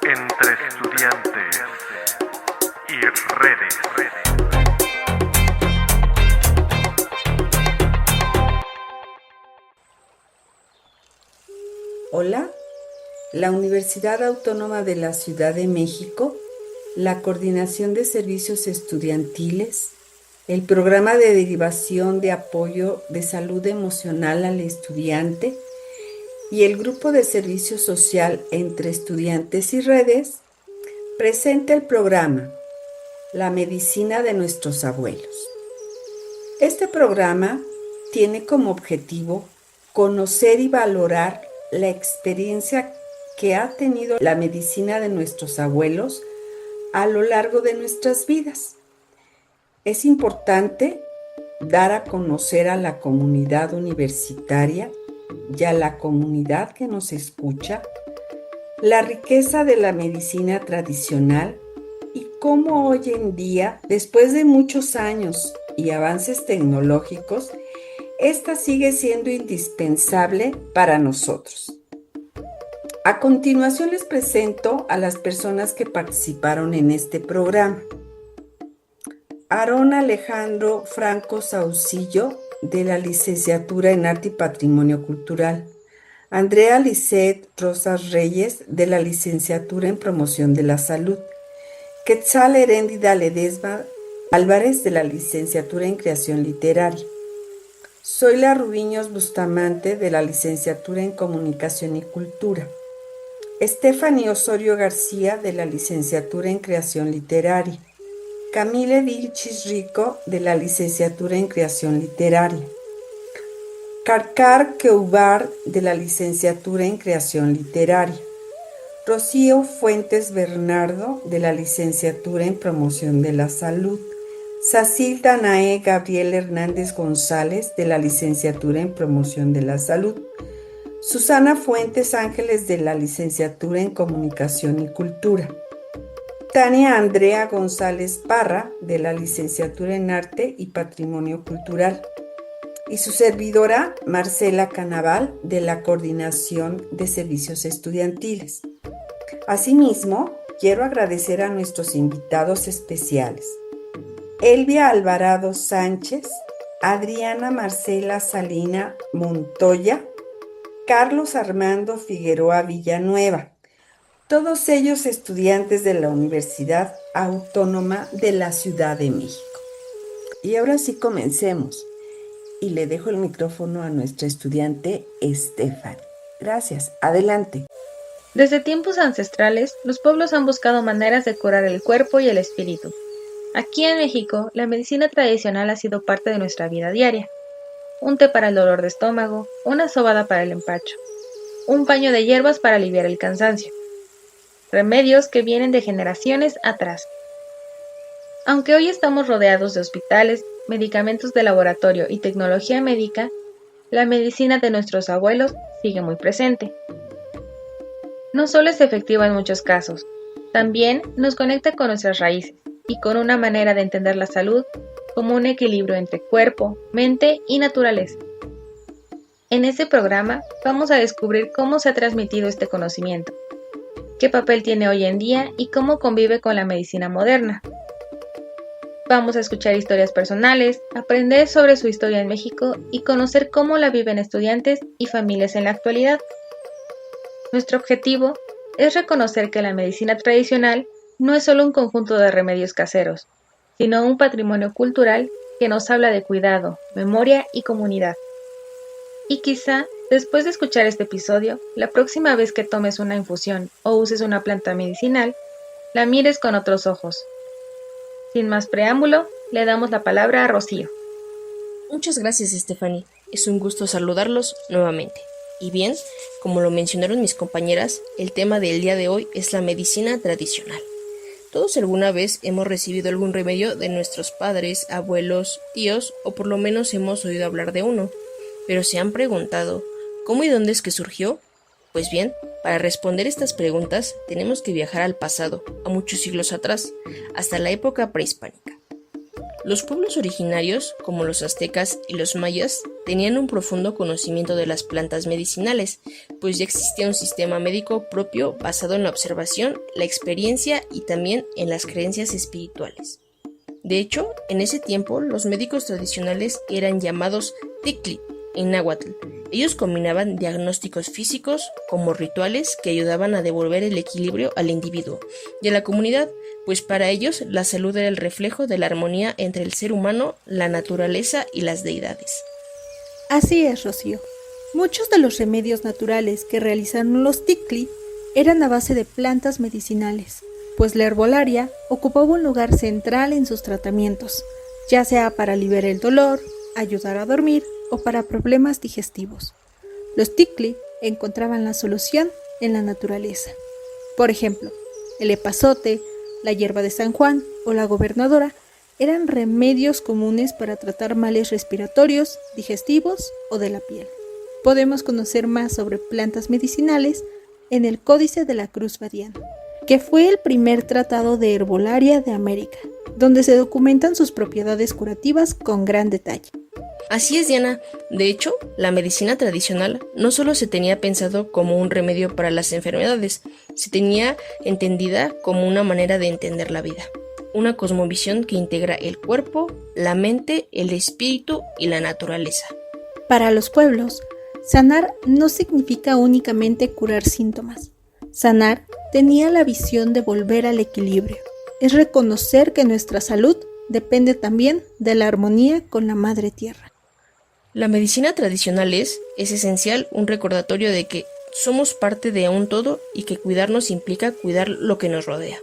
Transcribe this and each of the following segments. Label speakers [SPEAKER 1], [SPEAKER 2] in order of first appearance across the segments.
[SPEAKER 1] Entre estudiantes y redes.
[SPEAKER 2] Hola, la Universidad Autónoma de la Ciudad de México, la Coordinación de Servicios Estudiantiles, el Programa de Derivación de Apoyo de Salud Emocional al Estudiante y el Grupo de Servicio Social entre Estudiantes y Redes presenta el programa La Medicina de Nuestros Abuelos. Este programa tiene como objetivo conocer y valorar la experiencia que ha tenido la medicina de nuestros abuelos a lo largo de nuestras vidas. Es importante dar a conocer a la comunidad universitaria y a la comunidad que nos escucha la riqueza de la medicina tradicional y cómo hoy en día, después de muchos años y avances tecnológicos, esta sigue siendo indispensable para nosotros. A continuación les presento a las personas que participaron en este programa. Aarón Alejandro Franco Saucillo, de la Licenciatura en Arte y Patrimonio Cultural. Andrea Lisset Rosas Reyes, de la Licenciatura en Promoción de la Salud. Quetzal Heréndida Ledesma Álvarez, de la Licenciatura en Creación Literaria. Zoila Rubiños Bustamante, de la Licenciatura en Comunicación y Cultura. Stephanie Osorio García, de la Licenciatura en Creación Literaria. Camille Vilchis Rico, de la Licenciatura en Creación Literaria. Karkar Keubar, de la Licenciatura en Creación Literaria. Rocío Fuentes Bernardo, de la Licenciatura en Promoción de la Salud. Sacil Danae Gabriel Hernández González, de la Licenciatura en Promoción de la Salud. Susana Fuentes Ángeles, de la Licenciatura en Comunicación y Cultura. Tania Andrea González Parra, de la Licenciatura en Arte y Patrimonio Cultural. Y su servidora, Marcela Canaval, de la Coordinación de Servicios Estudiantiles. Asimismo, quiero agradecer a nuestros invitados especiales. Elvia Alvarado Sánchez, Adriana Marcela Salina Montoya, Carlos Armando Figueroa Villanueva, todos ellos estudiantes de la Universidad Autónoma de la Ciudad de México. Y ahora sí comencemos, y le dejo el micrófono a nuestra estudiante Stephanie. Gracias, adelante.
[SPEAKER 3] Desde tiempos ancestrales, los pueblos han buscado maneras de curar el cuerpo y el espíritu. Aquí en México, la medicina tradicional ha sido parte de nuestra vida diaria. Un té para el dolor de estómago, una sobada para el empacho, un paño de hierbas para aliviar el cansancio. Remedios que vienen de generaciones atrás. Aunque hoy estamos rodeados de hospitales, medicamentos de laboratorio y tecnología médica, la medicina de nuestros abuelos sigue muy presente. No solo es efectiva en muchos casos, también nos conecta con nuestras raíces y con una manera de entender la salud como un equilibrio entre cuerpo, mente y naturaleza. En este programa vamos a descubrir cómo se ha transmitido este conocimiento, qué papel tiene hoy en día y cómo convive con la medicina moderna. Vamos a escuchar historias personales, aprender sobre su historia en México y conocer cómo la viven estudiantes y familias en la actualidad. Nuestro objetivo es reconocer que la medicina tradicional no es solo un conjunto de remedios caseros, sino un patrimonio cultural que nos habla de cuidado, memoria y comunidad. Y quizá, después de escuchar este episodio, la próxima vez que tomes una infusión o uses una planta medicinal, la mires con otros ojos. Sin más preámbulo, le damos la palabra a Rocío.
[SPEAKER 4] Muchas gracias, Stephanie. Es un gusto saludarlos nuevamente. Y bien, como lo mencionaron mis compañeras, el tema del día de hoy es la medicina tradicional. Todos alguna vez hemos recibido algún remedio de nuestros padres, abuelos, tíos, o por lo menos hemos oído hablar de uno. Pero se han preguntado, ¿cómo y dónde es que surgió? Pues bien, para responder estas preguntas tenemos que viajar al pasado, a muchos siglos atrás, hasta la época prehispánica. Los pueblos originarios, como los aztecas y los mayas, tenían un profundo conocimiento de las plantas medicinales, pues ya existía un sistema médico propio basado en la observación, la experiencia y también en las creencias espirituales. De hecho, en ese tiempo, los médicos tradicionales eran llamados ticli en náhuatl. Ellos combinaban diagnósticos físicos como rituales que ayudaban a devolver el equilibrio al individuo y a la comunidad, pues para ellos la salud era el reflejo de la armonía entre el ser humano, la naturaleza y las deidades.
[SPEAKER 5] Así es, Rocío. Muchos de los remedios naturales que realizaron los ticli eran a base de plantas medicinales, pues la herbolaria ocupaba un lugar central en sus tratamientos, ya sea para aliviar el dolor, ayudar a dormir o para problemas digestivos. Los ticli encontraban la solución en la naturaleza. Por ejemplo, el epazote, la hierba de San Juan o la gobernadora eran remedios comunes para tratar males respiratorios, digestivos o de la piel. Podemos conocer más sobre plantas medicinales en el Códice de la Cruz Badiana, que fue el primer tratado de herbolaria de América, donde se documentan sus propiedades curativas con gran detalle.
[SPEAKER 4] Así es, Diana. De hecho, la medicina tradicional no solo se tenía pensado como un remedio para las enfermedades, se tenía entendida como una manera de entender la vida. Una cosmovisión que integra el cuerpo, la mente, el espíritu y la naturaleza.
[SPEAKER 5] Para los pueblos, sanar no significa únicamente curar síntomas. Sanar tenía la visión de volver al equilibrio. Es reconocer que nuestra salud depende también de la armonía con la Madre Tierra.
[SPEAKER 4] La medicina tradicional es esencial un recordatorio de que somos parte de un todo y que cuidarnos implica cuidar lo que nos rodea.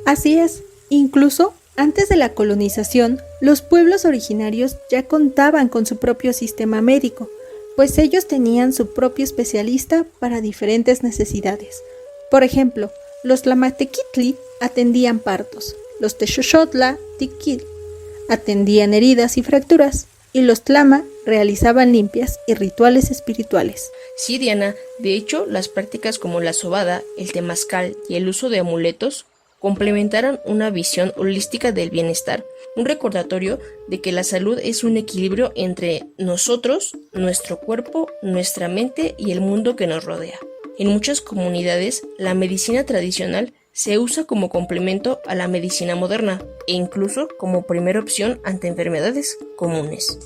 [SPEAKER 5] Así es, incluso antes de la colonización, los pueblos originarios ya contaban con su propio sistema médico, pues ellos tenían su propio especialista para diferentes necesidades. Por ejemplo, los Tlamatequitli atendían partos, los Texoxotla, Tiquil, atendían heridas y fracturas, y los Tlama realizaban limpias y rituales espirituales.
[SPEAKER 4] Sí, Diana, de hecho, las prácticas como la sobada, el temazcal y el uso de amuletos complementaron una visión holística del bienestar, un recordatorio de que la salud es un equilibrio entre nosotros, nuestro cuerpo, nuestra mente y el mundo que nos rodea. En muchas comunidades, la medicina tradicional se usa como complemento a la medicina moderna e incluso como primera opción ante enfermedades comunes.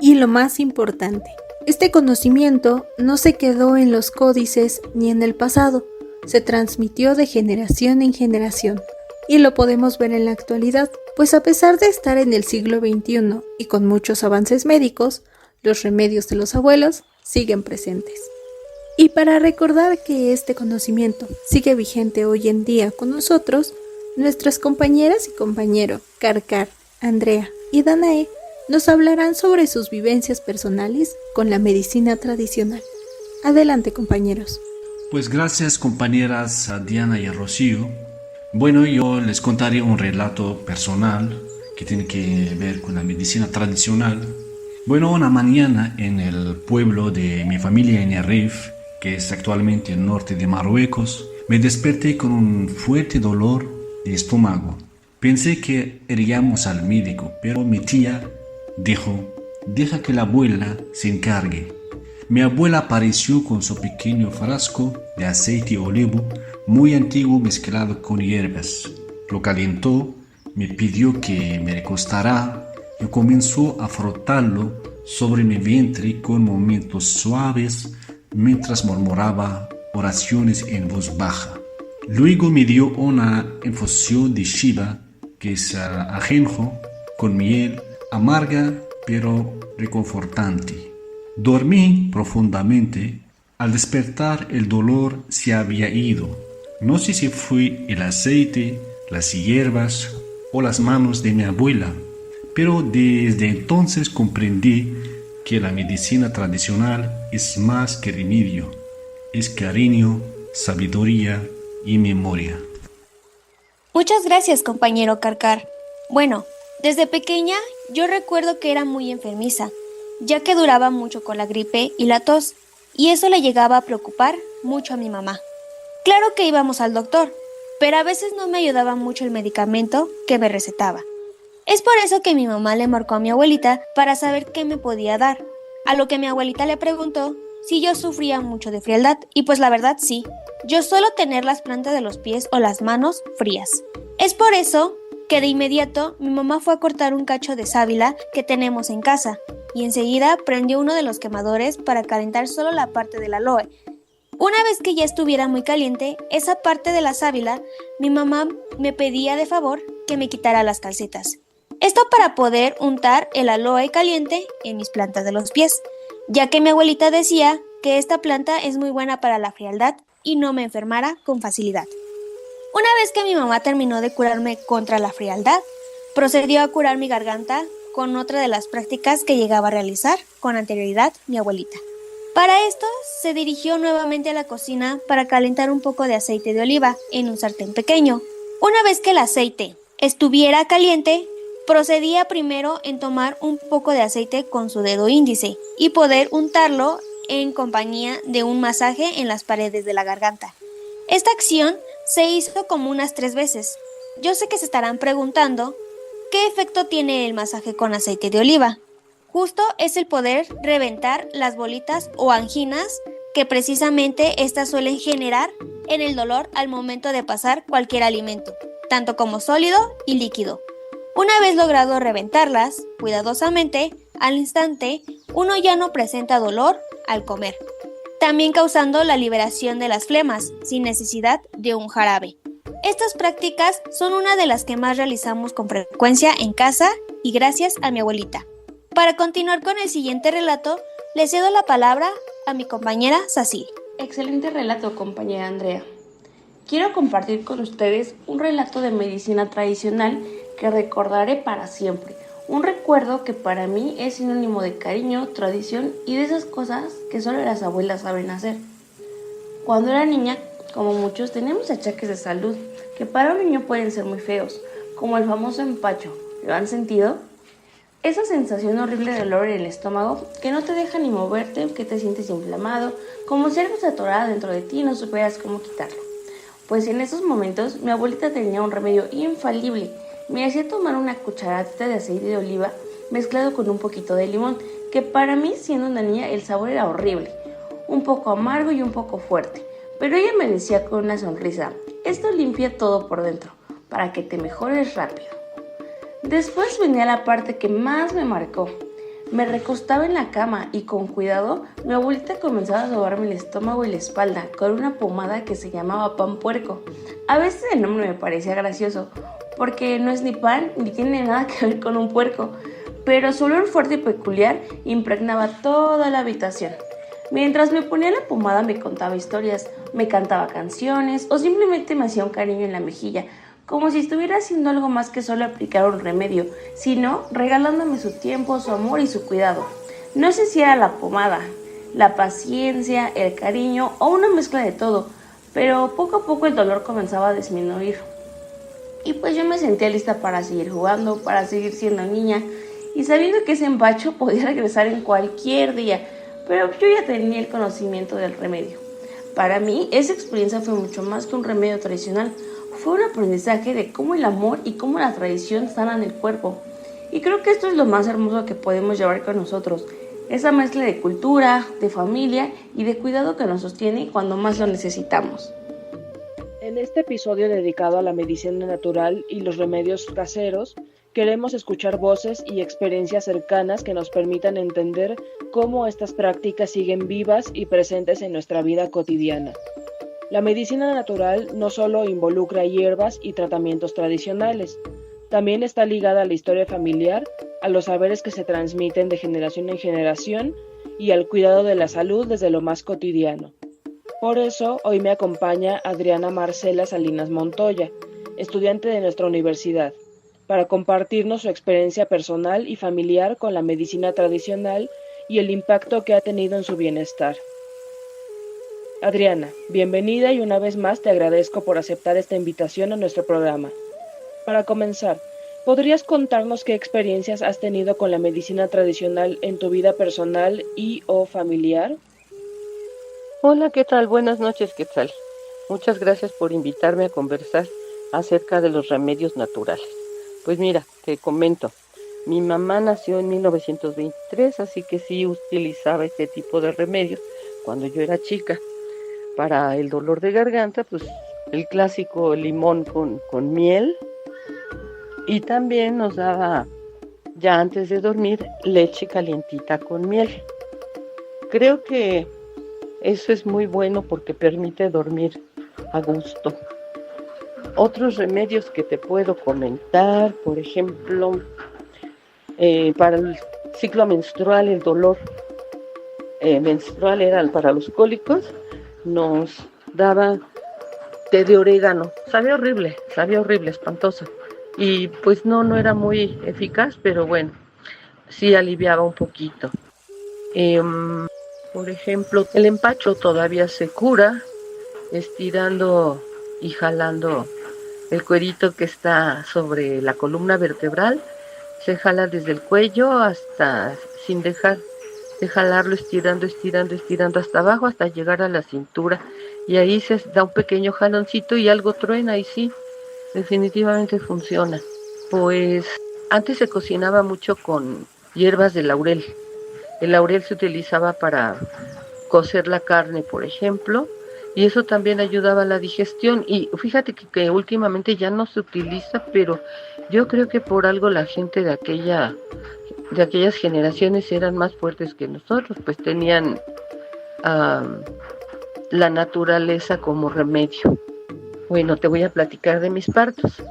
[SPEAKER 5] Y lo más importante, este conocimiento no se quedó en los códices ni en el pasado, se transmitió de generación en generación. Y lo podemos ver en la actualidad, pues a pesar de estar en el siglo XXI y con muchos avances médicos, los remedios de los abuelos siguen presentes. Y para recordar que este conocimiento sigue vigente hoy en día con nosotros, nuestras compañeras y compañeros, Karkar, Andrea y Danae, nos hablarán sobre sus vivencias personales con la medicina tradicional. Adelante, compañeros.
[SPEAKER 6] Pues gracias, compañeras a Diana y a Rocío. Bueno, yo les contaré un relato personal que tiene que ver con la medicina tradicional. Bueno, una mañana en el pueblo de mi familia en Rif, que es actualmente el norte de Marruecos, me desperté con un fuerte dolor de estómago. Pensé que iríamos al médico, pero mi tía dijo: deja que la abuela se encargue. Mi abuela apareció con su pequeño frasco de aceite de olivo muy antiguo mezclado con hierbas. Lo calentó, me pidió que me recostara y comenzó a frotarlo sobre mi vientre con movimientos suaves mientras murmuraba oraciones en voz baja. Luego me dio una infusión de shiva, que es ajenjo, con miel, amarga pero reconfortante. Dormí profundamente. Al despertar el dolor se había ido. No sé si fue el aceite, las hierbas o las manos de mi abuela, pero desde entonces comprendí que la medicina tradicional es más que remedio, es cariño, sabiduría y memoria.
[SPEAKER 7] Muchas gracias, compañero Karkar. Bueno, desde pequeña yo recuerdo que era muy enfermiza, ya que duraba mucho con la gripe y la tos, y eso le llegaba a preocupar mucho a mi mamá. Claro que íbamos al doctor, pero a veces no me ayudaba mucho el medicamento que me recetaba. Es por eso que mi mamá le marcó a mi abuelita para saber qué me podía dar, a lo que mi abuelita le preguntó si yo sufría mucho de frialdad, y pues la verdad sí, yo suelo tener las plantas de los pies o las manos frías. Es por eso que de inmediato mi mamá fue a cortar un cacho de sábila que tenemos en casa, y enseguida prendió uno de los quemadores para calentar solo la parte del aloe. Una vez que ya estuviera muy caliente, esa parte de la sábila, mi mamá me pedía de favor que me quitara las calcetas. Esto para poder untar el aloe caliente en mis plantas de los pies, ya que mi abuelita decía que esta planta es muy buena para la frialdad y no me enfermara con facilidad. Una vez que mi mamá terminó de curarme contra la frialdad, procedió a curar mi garganta con otra de las prácticas que llegaba a realizar con anterioridad mi abuelita. Para esto, se dirigió nuevamente a la cocina para calentar un poco de aceite de oliva en un sartén pequeño. Una vez que el aceite estuviera caliente, procedía primero en tomar un poco de aceite con su dedo índice y poder untarlo en compañía de un masaje en las paredes de la garganta. Esta acción se hizo como unas 3 veces. Yo sé que se estarán preguntando ¿qué efecto tiene el masaje con aceite de oliva? Justo es el poder reventar las bolitas o anginas que precisamente estas suelen generar en el dolor al momento de pasar cualquier alimento, tanto como sólido y líquido. Una vez logrado reventarlas, cuidadosamente, al instante, uno ya no presenta dolor al comer, también causando la liberación de las flemas, sin necesidad de un jarabe. Estas prácticas son una de las que más realizamos con frecuencia en casa y gracias a mi abuelita. Para continuar con el siguiente relato, le cedo la palabra a mi compañera Cecil.
[SPEAKER 8] Excelente relato, compañera Andrea. Quiero compartir con ustedes un relato de medicina tradicional que recordaré para siempre. Un recuerdo que para mí es sinónimo de cariño, tradición y de esas cosas que solo las abuelas saben hacer. Cuando era niña, como muchos, tenemos achaques de salud que para un niño pueden ser muy feos, como el famoso empacho. ¿Lo han sentido? Esa sensación horrible de dolor en el estómago que no te deja ni moverte, que te sientes inflamado, como si algo se atorara dentro de ti y no supieras cómo quitarlo. Pues en esos momentos mi abuelita tenía un remedio infalible. Me hacía tomar una cucharadita de aceite de oliva mezclado con un poquito de limón, que para mí, siendo una niña, el sabor era horrible, un poco amargo y un poco fuerte. Pero ella me decía con una sonrisa: esto limpia todo por dentro, para que te mejores rápido. Después venía la parte que más me marcó. Me recostaba en la cama y con cuidado mi abuelita comenzaba a sobarme el estómago y la espalda con una pomada que se llamaba pan puerco. A veces el nombre me parecía gracioso, porque no es ni pan ni tiene nada que ver con un puerco, pero su olor fuerte y peculiar impregnaba toda la habitación. Mientras me ponía la pomada me contaba historias, me cantaba canciones o simplemente me hacía un cariño en la mejilla, como si estuviera haciendo algo más que solo aplicar un remedio, sino regalándome su tiempo, su amor y su cuidado. No sé si era la pomada, la paciencia, el cariño o una mezcla de todo, pero poco a poco el dolor comenzaba a disminuir. Y pues yo me sentía lista para seguir jugando, para seguir siendo niña, y sabiendo que ese empacho podía regresar en cualquier día, pero yo ya tenía el conocimiento del remedio. Para mí, esa experiencia fue mucho más que un remedio tradicional. Fue un aprendizaje de cómo el amor y cómo la tradición sanan el cuerpo. Y creo que esto es lo más hermoso que podemos llevar con nosotros. Esa mezcla de cultura, de familia y de cuidado que nos sostiene cuando más lo necesitamos.
[SPEAKER 9] En este episodio dedicado a la medicina natural y los remedios caseros, queremos escuchar voces y experiencias cercanas que nos permitan entender cómo estas prácticas siguen vivas y presentes en nuestra vida cotidiana. La medicina natural no solo involucra hierbas y tratamientos tradicionales, también está ligada a la historia familiar, a los saberes que se transmiten de generación en generación y al cuidado de la salud desde lo más cotidiano. Por eso, hoy me acompaña Adriana Marcela Salinas Montoya, estudiante de nuestra universidad, para compartirnos su experiencia personal y familiar con la medicina tradicional y el impacto que ha tenido en su bienestar. Adriana, bienvenida y una vez más te agradezco por aceptar esta invitación a nuestro programa. Para comenzar, ¿podrías contarnos qué experiencias has tenido con la medicina tradicional en tu vida personal y o familiar?
[SPEAKER 10] Hola, ¿qué tal? Buenas noches, Quetzal. Muchas gracias por invitarme a conversar acerca de los remedios naturales. Pues mira, te comento. Mi mamá nació en 1923, así que sí utilizaba este tipo de remedios cuando yo era chica. Para el dolor de garganta, pues el clásico limón con miel, y también nos daba, ya antes de dormir, leche calientita con miel. Creo que eso es muy bueno porque permite dormir a gusto. Otros remedios que te puedo comentar, por ejemplo, para el ciclo menstrual, el dolor menstrual era para los cólicos, nos daba té de orégano. Sabía horrible, espantoso. Y pues no era muy eficaz, pero bueno, sí aliviaba un poquito. Por ejemplo, el empacho todavía se cura estirando y jalando el cuerito que está sobre la columna vertebral. Se jala desde el cuello hasta, sin dejar de jalarlo, estirando hasta abajo, hasta llegar a la cintura. Y ahí se da un pequeño jaloncito y algo truena, y sí, definitivamente funciona. Pues antes se cocinaba mucho con hierbas de laurel. El laurel se utilizaba para cocer la carne, por ejemplo, y eso también ayudaba a la digestión. Y fíjate que últimamente ya no se utiliza, pero yo creo que por algo la gente de aquellas generaciones eran más fuertes que nosotros, pues tenían la naturaleza como remedio. Bueno, te voy a platicar de mis partos.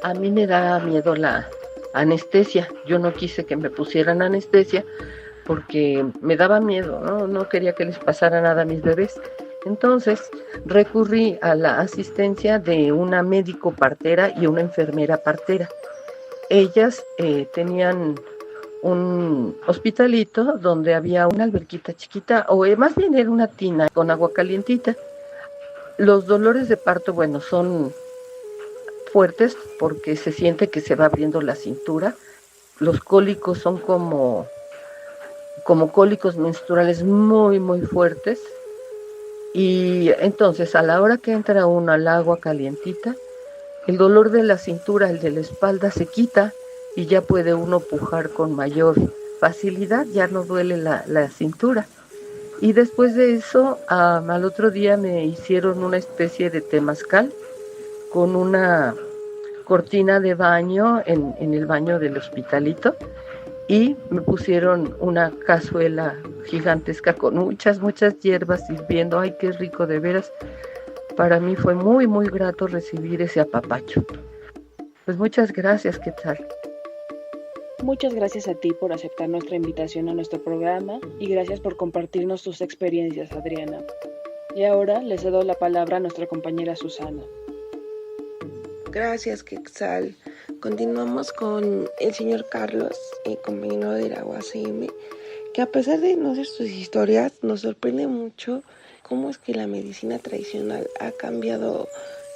[SPEAKER 10] A mí me da miedo la anestesia. Yo no quise que me pusieran anestesia porque me daba miedo, no quería que les pasara nada a mis bebés. Entonces recurrí a la asistencia de una médico partera y una enfermera partera. Ellas tenían un hospitalito donde había una alberquita chiquita, o más bien era una tina con agua calientita. Los dolores de parto, bueno, son fuertes porque se siente que se va abriendo la cintura. Los cólicos son como cólicos menstruales muy, muy fuertes. Y entonces, a la hora que entra uno al agua calientita, el dolor de la cintura, el de la espalda, se quita y ya puede uno pujar con mayor facilidad, ya no duele la cintura. Y después de eso, al otro día me hicieron una especie de temazcal con una cortina de baño en el baño del hospitalito, y me pusieron una cazuela gigantesca con muchas hierbas hirviendo. Ay, qué rico, de veras. Para mí fue muy, muy grato recibir ese apapacho. Pues muchas gracias, ¿qué tal?
[SPEAKER 9] Muchas gracias a ti por aceptar nuestra invitación a nuestro programa y gracias por compartirnos tus experiencias, Adriana. Y ahora le cedo la palabra a nuestra compañera Susana.
[SPEAKER 11] Gracias, Quetzal. Continuamos con el señor Carlos, compañero de la UACM, que a pesar de no ser sus historias, nos sorprende mucho cómo es que la medicina tradicional ha cambiado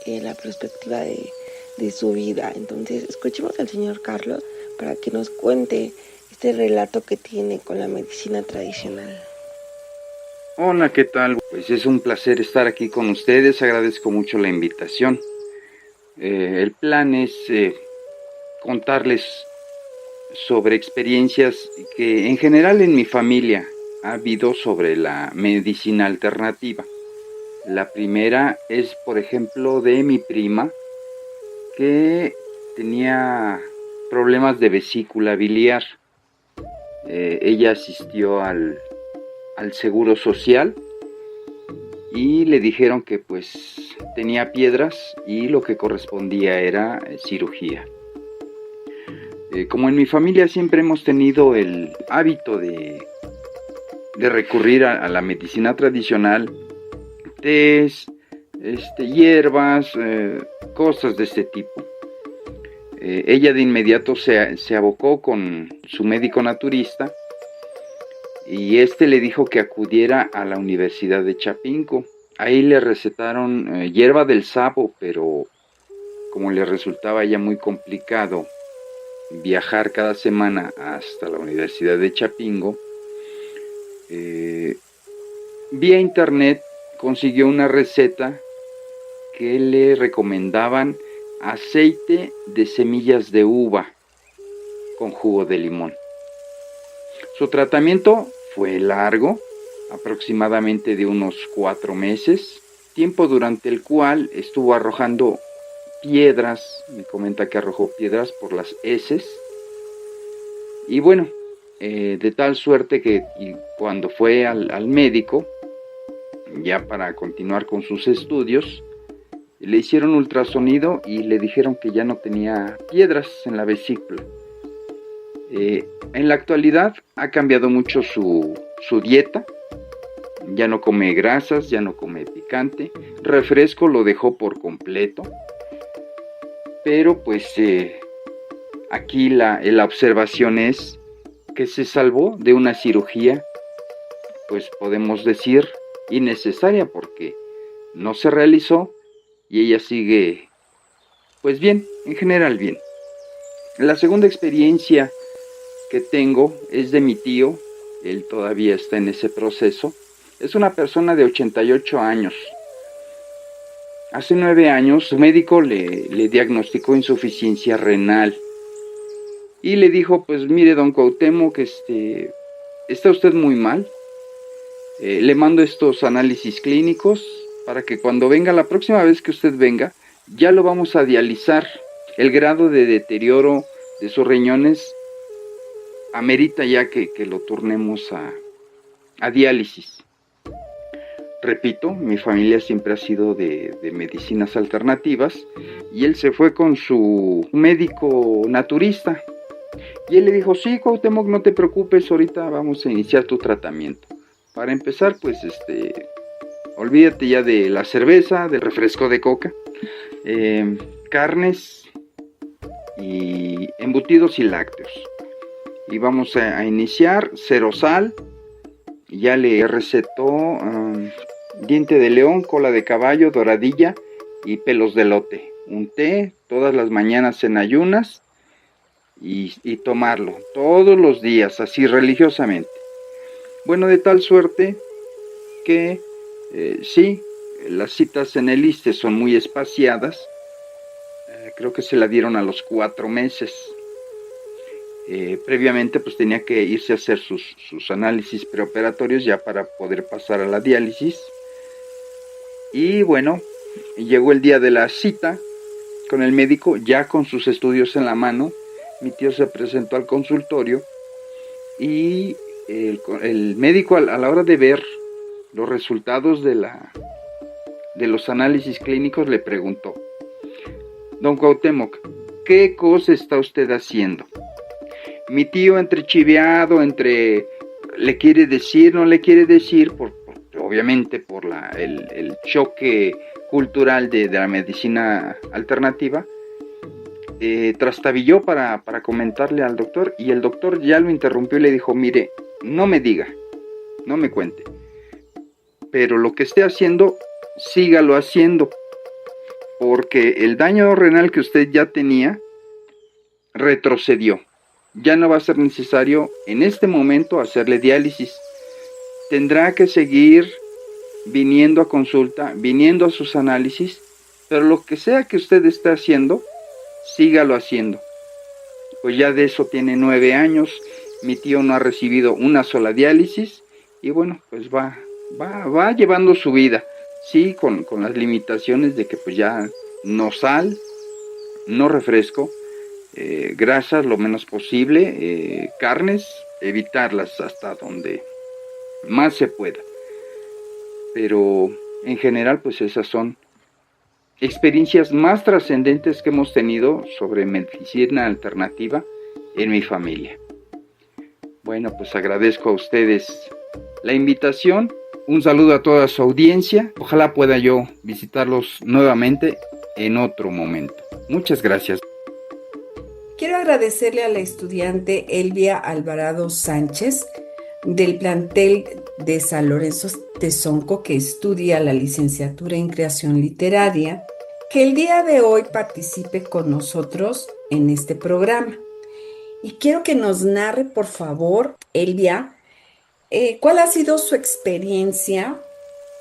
[SPEAKER 11] la perspectiva de su vida. Entonces, escuchemos al señor Carlos para que nos cuente este relato que tiene con la medicina tradicional.
[SPEAKER 12] Hola, ¿qué tal? Pues es un placer estar aquí con ustedes, agradezco mucho la invitación. El plan es contarles sobre experiencias que en general en mi familia ha habido sobre la medicina alternativa. La primera es, por ejemplo, de mi prima, que tenía problemas de vesícula biliar. Ella asistió al Seguro Social y le dijeron que pues tenía piedras y lo que correspondía era cirugía. Como en mi familia siempre hemos tenido el hábito de recurrir a la medicina tradicional, tés, hierbas, cosas de este tipo. Ella de inmediato se abocó con su médico naturista y le dijo que acudiera a la Universidad de Chapinco. Ahí le recetaron hierba del sapo, pero como le resultaba ya muy complicado viajar cada semana hasta la Universidad de Chapingo, vía internet consiguió una receta que le recomendaban aceite de semillas de uva con jugo de limón. Su tratamiento fue largo, aproximadamente de unos 4 meses, tiempo durante el cual estuvo arrojando piedras, me comenta que arrojó piedras por las heces, y bueno, de tal suerte que cuando fue al médico, ya para continuar con sus estudios, le hicieron ultrasonido y le dijeron que ya no tenía piedras en la vesícula. En la actualidad ha cambiado mucho su dieta, ya no come grasas, ya no come picante, refresco lo dejó por completo, pero pues aquí la observación es que se salvó de una cirugía, pues podemos decir innecesaria, porque no se realizó y ella sigue pues bien, en general bien. La segunda experiencia que tengo es de mi tío, él todavía está en ese proceso. Es una persona de 88 años. Hace 9 años su médico le diagnosticó insuficiencia renal y le dijo, pues mire don Cuauhtémoc, está usted muy mal, le mando estos análisis clínicos para que cuando venga, la próxima vez que usted venga, ya lo vamos a dializar. El grado de deterioro de sus riñones amerita ya que lo turnemos a diálisis. Repito, mi familia siempre ha sido de medicinas alternativas y él se fue con su médico naturista. Y él le dijo, sí, Cuauhtémoc, no te preocupes, ahorita vamos a iniciar tu tratamiento. Para empezar, pues, olvídate ya de la cerveza, del refresco de coca, carnes y embutidos y lácteos. Y vamos a iniciar, 0 sal, ya le recetó diente de león, cola de caballo, doradilla y pelos de elote. Un té todas las mañanas en ayunas y tomarlo todos los días, así religiosamente. Bueno, de tal suerte que sí, las citas en el ISSSTE son muy espaciadas. Creo que se la dieron a los 4 meses. Previamente pues tenía que irse a hacer sus análisis preoperatorios ya para poder pasar a la diálisis. Y bueno, llegó el día de la cita con el médico, ya con sus estudios en la mano. Mi tío se presentó al consultorio y el médico a la hora de ver los resultados de los análisis clínicos le preguntó, don Cuauhtémoc, ¿qué cosa está usted haciendo? Mi tío entre chiveado, entre le quiere decir, no le quiere decir, obviamente por el choque cultural de la medicina alternativa, trastabilló para comentarle al doctor, y el doctor ya lo interrumpió y le dijo, mire, no me diga, no me cuente, pero lo que esté haciendo, sígalo haciendo, porque el daño renal que usted ya tenía retrocedió. Ya no va a ser necesario en este momento hacerle diálisis. Tendrá que seguir viniendo a consulta, viniendo a sus análisis, pero lo que sea que usted esté haciendo, sígalo haciendo. Pues ya de eso tiene 9 años, mi tío no ha recibido una sola diálisis y bueno, pues va llevando su vida, sí, con las limitaciones de que pues ya no sal, no refresco, grasas lo menos posible, carnes, evitarlas hasta donde más se pueda. Pero en general pues esas son experiencias más trascendentes que hemos tenido sobre medicina alternativa en mi familia. Bueno, pues agradezco a ustedes la invitación. Un saludo a toda su audiencia. Ojalá pueda yo visitarlos nuevamente en otro momento. Muchas gracias.
[SPEAKER 2] Quiero agradecerle a la estudiante Elvia Alvarado Sánchez del plantel de San Lorenzo Tezonco, que estudia la licenciatura en creación literaria, que el día de hoy participe con nosotros en este programa. Y quiero que nos narre, por favor, Elvia, cuál ha sido su experiencia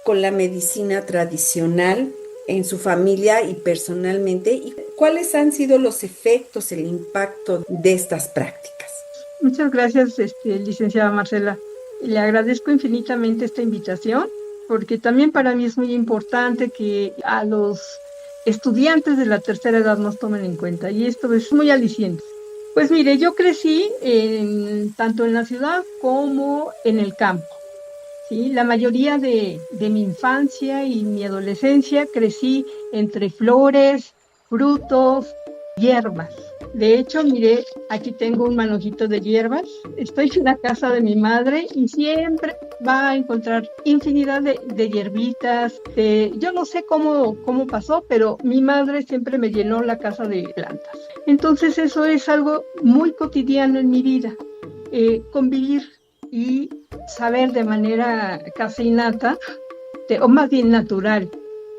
[SPEAKER 2] con la medicina tradicional en su familia y personalmente, y ¿Cuáles han sido los efectos, el impacto de estas prácticas?
[SPEAKER 13] Muchas gracias, licenciada Marcela. Le agradezco infinitamente esta invitación, porque también para mí es muy importante que a los estudiantes de la tercera edad nos tomen en cuenta, y esto es muy aliciente. Pues mire, yo crecí tanto en la ciudad como en el campo. ¿Sí? La mayoría de mi infancia y mi adolescencia crecí entre flores, frutos, hierbas. De hecho, mire, aquí tengo un manojito de hierbas. Estoy en la casa de mi madre y siempre va a encontrar infinidad de hierbitas. Yo no sé cómo pasó, pero mi madre siempre me llenó la casa de plantas. Entonces eso es algo muy cotidiano en mi vida, convivir y saber de manera casi innata, o más bien natural,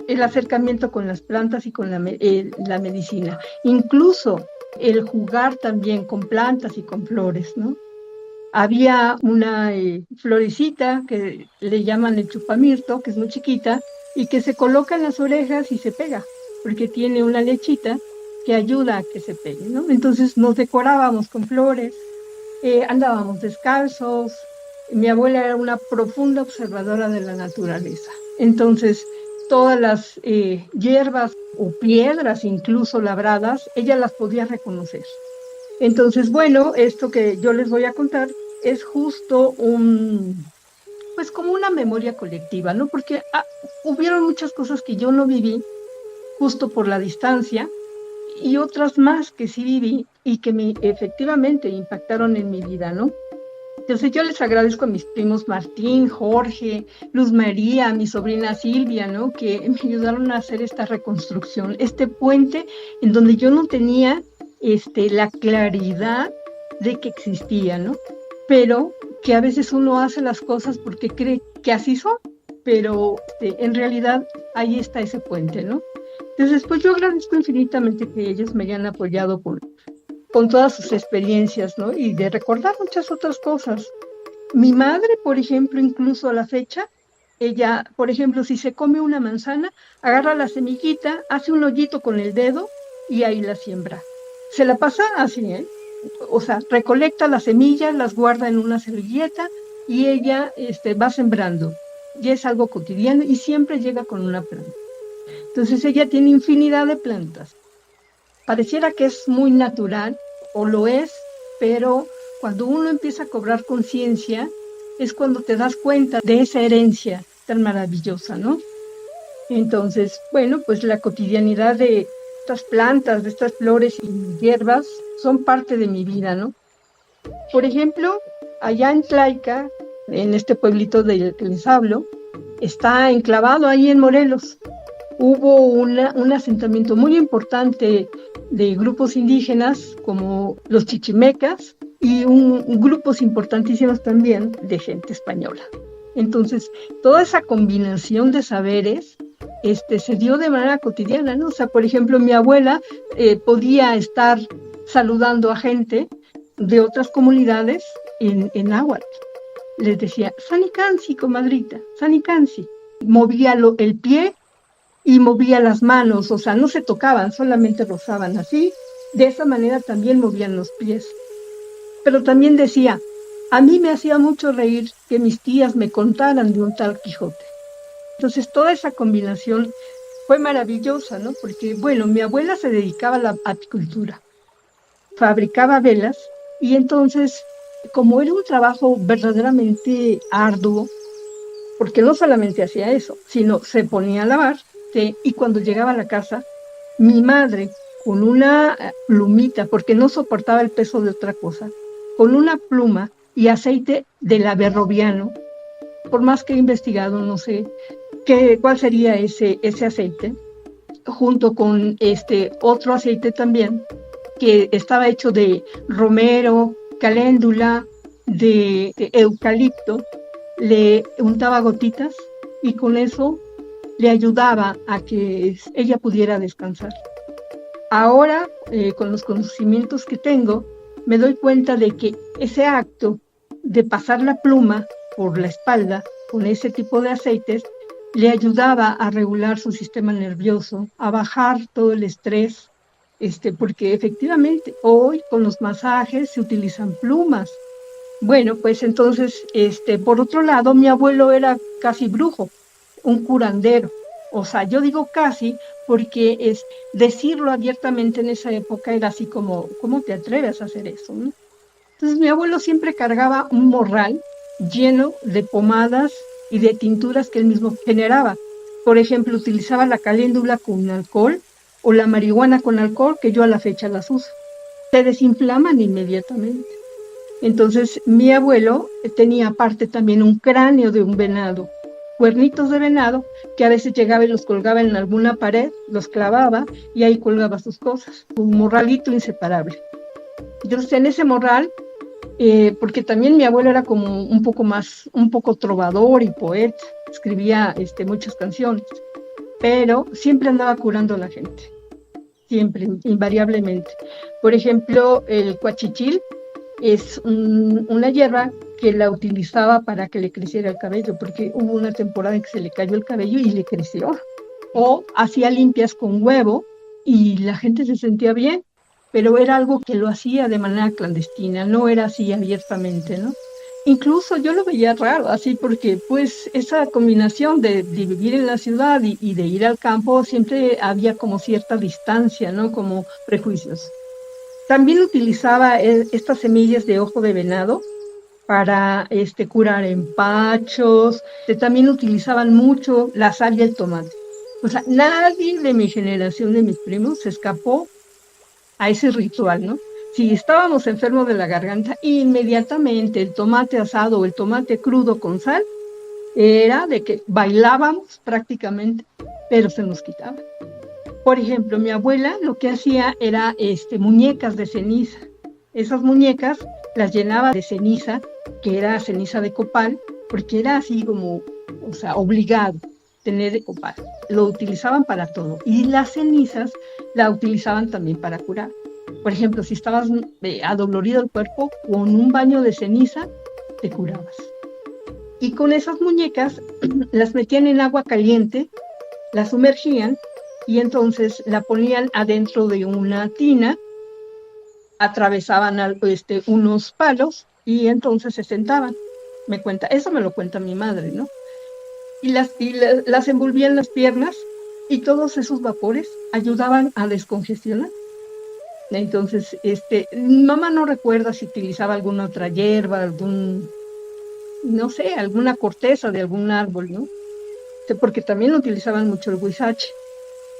[SPEAKER 13] el acercamiento con las plantas y con la medicina. Incluso el jugar también con plantas y con flores, ¿no? Había una florecita que le llaman el chupamirto, que es muy chiquita, y que se coloca en las orejas y se pega, porque tiene una lechita que ayuda a que se pegue, ¿no? Entonces nos decorábamos con flores, andábamos descalzos. Mi abuela era una profunda observadora de la naturaleza. Entonces, todas las hierbas o piedras, incluso labradas, ella las podía reconocer. Entonces, bueno, esto que yo les voy a contar es justo pues como una memoria colectiva, ¿no? Porque hubieron muchas cosas que yo no viví justo por la distancia, y otras más que sí viví y que efectivamente impactaron en mi vida, ¿no? Entonces yo les agradezco a mis primos Martín, Jorge, Luz María, mi sobrina Silvia, ¿no? Que me ayudaron a hacer esta reconstrucción, este puente en donde yo no tenía la claridad de que existía, ¿no? Pero que a veces uno hace las cosas porque cree que así son, pero en realidad ahí está ese puente, ¿no? Entonces, pues yo agradezco infinitamente que ellos me hayan apoyado con todas sus experiencias, ¿no? Y de recordar muchas otras cosas. Mi madre, por ejemplo, incluso a la fecha, ella, por ejemplo, si se come una manzana, agarra la semillita, hace un hoyito con el dedo y ahí la siembra. Se la pasa así, ¿eh? O sea, recolecta las semillas, las guarda en una servilleta y ella va sembrando. Y es algo cotidiano y siempre llega con una planta. Entonces ella tiene infinidad de plantas. Pareciera que es muy natural, o lo es, pero cuando uno empieza a cobrar conciencia, es cuando te das cuenta de esa herencia tan maravillosa, ¿no? Entonces, bueno, pues la cotidianidad de estas plantas, de estas flores y hierbas, son parte de mi vida, ¿no? Por ejemplo, allá en Tlaica, en este pueblito del que les hablo, está enclavado ahí en Morelos. Hubo un asentamiento muy importante de grupos indígenas como los chichimecas y grupos importantísimos también de gente española. Entonces, toda esa combinación de saberes se dio de manera cotidiana, ¿no? O sea, por ejemplo, mi abuela podía estar saludando a gente de otras comunidades en náhuatl. Les decía, Sanicansi, comadrita, Sanicansi. Movía el pie y movía las manos, o sea, no se tocaban, solamente rozaban así. De esa manera también movían los pies. Pero también decía, a mí me hacía mucho reír que mis tías me contaran de un tal Quijote. Entonces, toda esa combinación fue maravillosa, ¿no? Porque, bueno, mi abuela se dedicaba a la apicultura, fabricaba velas, y entonces, como era un trabajo verdaderamente arduo, porque no solamente hacía eso, sino se ponía a lavar, y cuando llegaba a la casa, mi madre, con una plumita, porque no soportaba el peso de otra cosa, con una pluma y aceite del averrobiano, por más que he investigado, no sé cuál sería ese aceite, junto con otro aceite también, que estaba hecho de romero, caléndula, de eucalipto, le untaba gotitas y con eso le ayudaba a que ella pudiera descansar. Ahora, con los conocimientos que tengo, me doy cuenta de que ese acto de pasar la pluma por la espalda con ese tipo de aceites le ayudaba a regular su sistema nervioso, a bajar todo el estrés porque efectivamente hoy con los masajes se utilizan plumas. Bueno, pues entonces, por otro lado, mi abuelo era casi brujo, un curandero. O sea, yo digo casi porque decirlo abiertamente en esa época era así como, ¿cómo te atreves a hacer eso, no? Entonces mi abuelo siempre cargaba un morral lleno de pomadas y de tinturas que él mismo generaba. Por ejemplo, utilizaba la caléndula con alcohol o la marihuana con alcohol, que yo a la fecha las uso. Se desinflaman inmediatamente. Entonces mi abuelo tenía aparte también un cráneo de un venado, cuernitos de venado, que a veces llegaba y los colgaba en alguna pared, los clavaba y ahí colgaba sus cosas, un morralito inseparable. Entonces en ese morral, porque también mi abuelo era como un poco trovador y poeta, escribía muchas canciones, pero siempre andaba curando a la gente, siempre, invariablemente. Por ejemplo, el cuachichil es una hierba que la utilizaba para que le creciera el cabello, porque hubo una temporada en que se le cayó el cabello y le creció. O hacía limpias con huevo y la gente se sentía bien, pero era algo que lo hacía de manera clandestina, no era así abiertamente, ¿no? Incluso yo lo veía raro, así porque pues esa combinación de vivir en la ciudad y de ir al campo, siempre había como cierta distancia, ¿no? Como prejuicios. También utilizaba estas semillas de ojo de venado para curar empachos. También utilizaban mucho la sal y el tomate. O sea, nadie de mi generación, de mis primos, se escapó a ese ritual, ¿no? Si estábamos enfermos de la garganta, inmediatamente el tomate asado o el tomate crudo con sal era de que bailábamos prácticamente, pero se nos quitaba. Por ejemplo, mi abuela lo que hacía era muñecas de ceniza. Esas muñecas las llenaba de ceniza, que era ceniza de copal, porque era así como, o sea, obligado tener de copal. Lo utilizaban para todo. Y las cenizas la utilizaban también para curar. Por ejemplo, si estabas adolorido el cuerpo, con un baño de ceniza te curabas. Y con esas muñecas las metían en agua caliente, las sumergían y entonces la ponían adentro de una tina, atravesaban unos palos y entonces se sentaban. Eso me lo cuenta mi madre, ¿no? Y las envolvían las piernas y todos esos vapores ayudaban a descongestionar. Entonces, mi mamá no recuerda si utilizaba alguna otra hierba, alguna corteza de algún árbol, ¿no? Porque también utilizaban mucho el huizache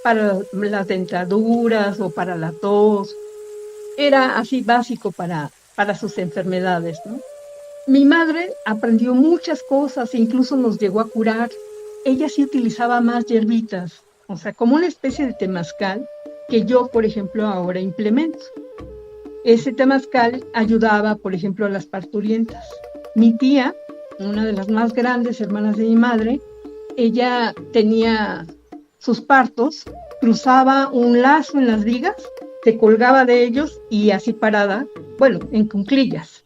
[SPEAKER 13] para las dentaduras o para la tos. Era así básico para sus enfermedades, ¿no? Mi madre aprendió muchas cosas e incluso nos llegó a curar. Ella sí utilizaba más hierbitas, o sea, como una especie de temazcal que yo, por ejemplo, ahora implemento. Ese temazcal ayudaba, por ejemplo, a las parturientas. Mi tía, una de las más grandes hermanas de mi madre, ella tenía sus partos, cruzaba un lazo en las vigas, se colgaba de ellos y así parada, en cuclillas,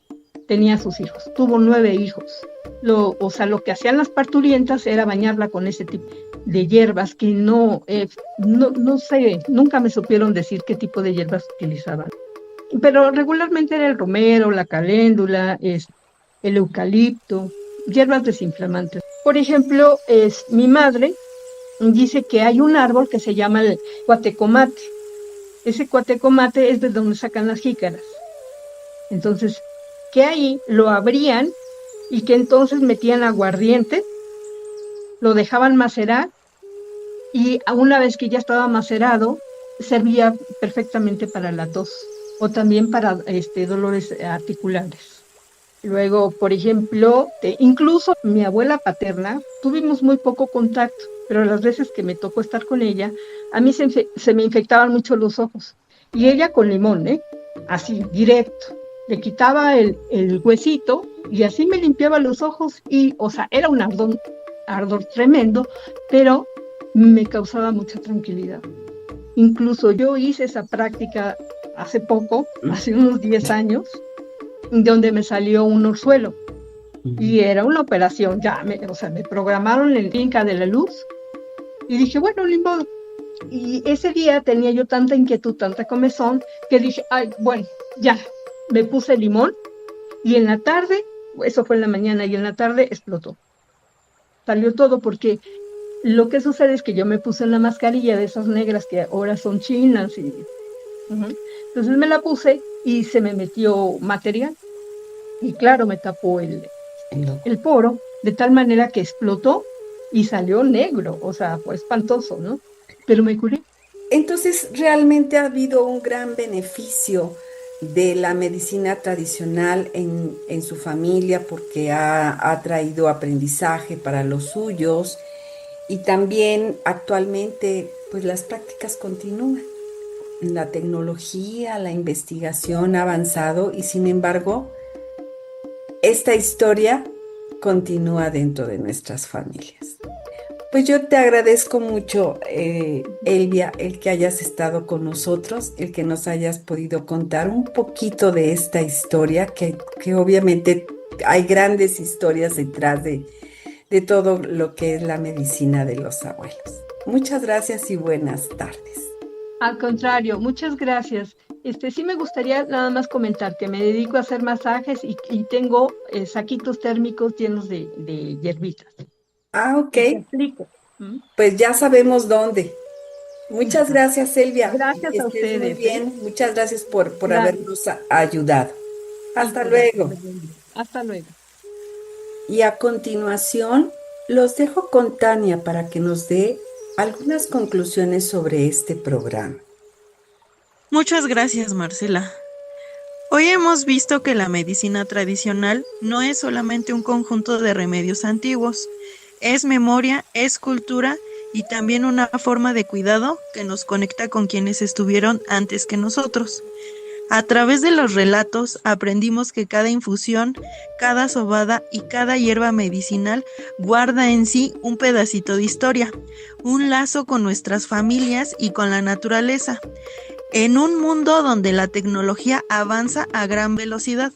[SPEAKER 13] tenía sus hijos. Tuvo 9 hijos. Lo que hacían las parturientas era bañarla con ese tipo de hierbas que no sé, nunca me supieron decir qué tipo de hierbas utilizaban. Pero regularmente era el romero, la caléndula, el eucalipto, hierbas desinflamantes. Por ejemplo, mi madre dice que hay un árbol que se llama el cuatecomate. Ese cuatecomate es de donde sacan las jícaras. Entonces, que ahí lo abrían y que entonces metían aguardiente, lo dejaban macerar y una vez que ya estaba macerado, servía perfectamente para la tos o también para dolores articulares. Luego, por ejemplo, incluso mi abuela paterna, tuvimos muy poco contacto, pero las veces que me tocó estar con ella, a mí se me infectaban mucho los ojos. Y ella con limón, así, directo. Le quitaba el huesito y así me limpiaba los ojos y, o sea, era un ardor tremendo, pero me causaba mucha tranquilidad. Incluso yo hice esa práctica hace poco, hace unos 10 años, donde me salió un orzuelo. Y era una operación, me programaron en Clínica de la Luz y dije, bueno, ni modo, Y ese día tenía yo tanta inquietud, tanta comezón, que dije, ay, bueno, ya, me puse limón y en la tarde, eso fue en la mañana, y en la tarde explotó. Salió todo porque lo que sucede es que yo me puse una mascarilla de esas negras que ahora son chinas y entonces me la puse y se me metió material y claro, me tapó el poro de tal manera que explotó y salió negro, o sea, fue espantoso, ¿no? Pero me curé.
[SPEAKER 2] Entonces, realmente ha habido un gran beneficio de la medicina tradicional en su familia porque ha traído aprendizaje para los suyos y también actualmente pues las prácticas continúan. La tecnología, la investigación ha avanzado y sin embargo esta historia continúa dentro de nuestras familias. Pues yo te agradezco mucho, Elvia, el que hayas estado con nosotros, el que nos hayas podido contar un poquito de esta historia, que obviamente hay grandes historias detrás de todo lo que es la medicina de los abuelos. Muchas gracias y buenas tardes.
[SPEAKER 13] Al contrario, muchas gracias. Sí me gustaría nada más comentar que me dedico a hacer masajes y tengo saquitos térmicos llenos de hierbitas.
[SPEAKER 2] Ah, ok. Pues ya sabemos dónde. Muchas gracias, Elvia.
[SPEAKER 13] Gracias a ustedes.
[SPEAKER 2] Muy bien. Muchas gracias por habernos ayudado. Hasta luego.
[SPEAKER 13] Hasta luego.
[SPEAKER 2] Y a continuación, los dejo con Tania para que nos dé algunas conclusiones sobre este programa.
[SPEAKER 14] Muchas gracias, Marcela. Hoy hemos visto que la medicina tradicional no es solamente un conjunto de remedios antiguos, es memoria, es cultura y también una forma de cuidado que nos conecta con quienes estuvieron antes que nosotros. A través de los relatos aprendimos que cada infusión, cada sobada y cada hierba medicinal guarda en sí un pedacito de historia, un lazo con nuestras familias y con la naturaleza. En un mundo donde la tecnología avanza a gran velocidad,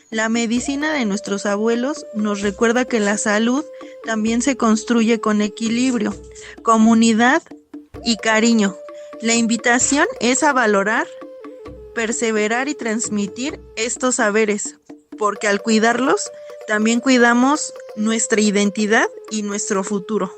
[SPEAKER 14] la medicina de nuestros abuelos nos recuerda que la salud también se construye con equilibrio, comunidad y cariño. La invitación es a valorar, perseverar y transmitir estos saberes, porque al cuidarlos, también cuidamos nuestra identidad y nuestro futuro.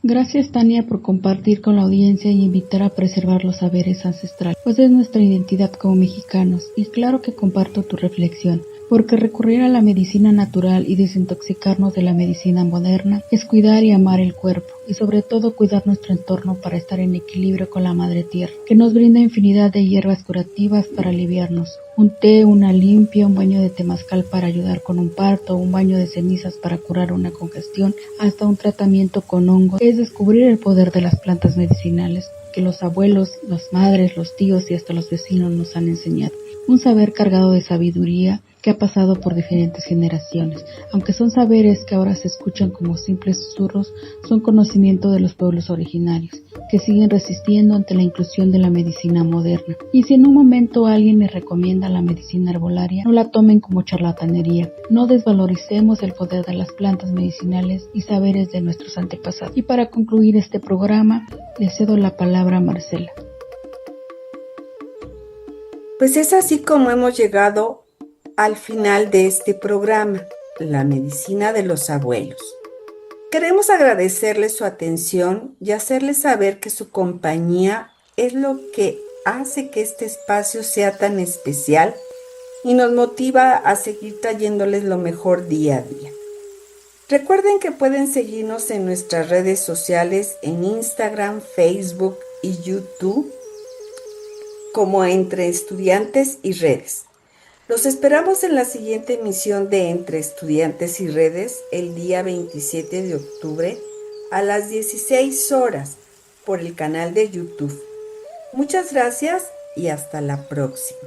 [SPEAKER 15] Gracias, Tania, por compartir con la audiencia y invitar a preservar los saberes ancestrales, pues es nuestra identidad como mexicanos, y claro que comparto tu reflexión, porque recurrir a la medicina natural y desintoxicarnos de la medicina moderna es cuidar y amar el cuerpo, y sobre todo cuidar nuestro entorno para estar en equilibrio con la madre tierra, que nos brinda infinidad de hierbas curativas para aliviarnos. Un té, una limpia, un baño de temazcal para ayudar con un parto, un baño de cenizas para curar una congestión, hasta un tratamiento con hongos. Es descubrir el poder de las plantas medicinales que los abuelos, las madres, los tíos y hasta los vecinos nos han enseñado. Un saber cargado de sabiduría que ha pasado por diferentes generaciones. Aunque son saberes que ahora se escuchan como simples susurros, son conocimiento de los pueblos originarios, que siguen resistiendo ante la inclusión de la medicina moderna. Y si en un momento alguien les recomienda la medicina herbolaria, no la tomen como charlatanería. No desvaloricemos el poder de las plantas medicinales y saberes de nuestros antepasados. Y para concluir este programa, le cedo la palabra a Marcela.
[SPEAKER 2] Pues es así como hemos llegado al final de este programa, La Medicina de los Abuelos. Queremos agradecerles su atención y hacerles saber que su compañía es lo que hace que este espacio sea tan especial y nos motiva a seguir trayéndoles lo mejor día a día. Recuerden que pueden seguirnos en nuestras redes sociales en Instagram, Facebook y YouTube como Entre Estudiantes y Redes. Los esperamos en la siguiente emisión de Entre Estudiantes y Redes el día 27 de octubre a las 16 horas por el canal de YouTube. Muchas gracias y hasta la próxima.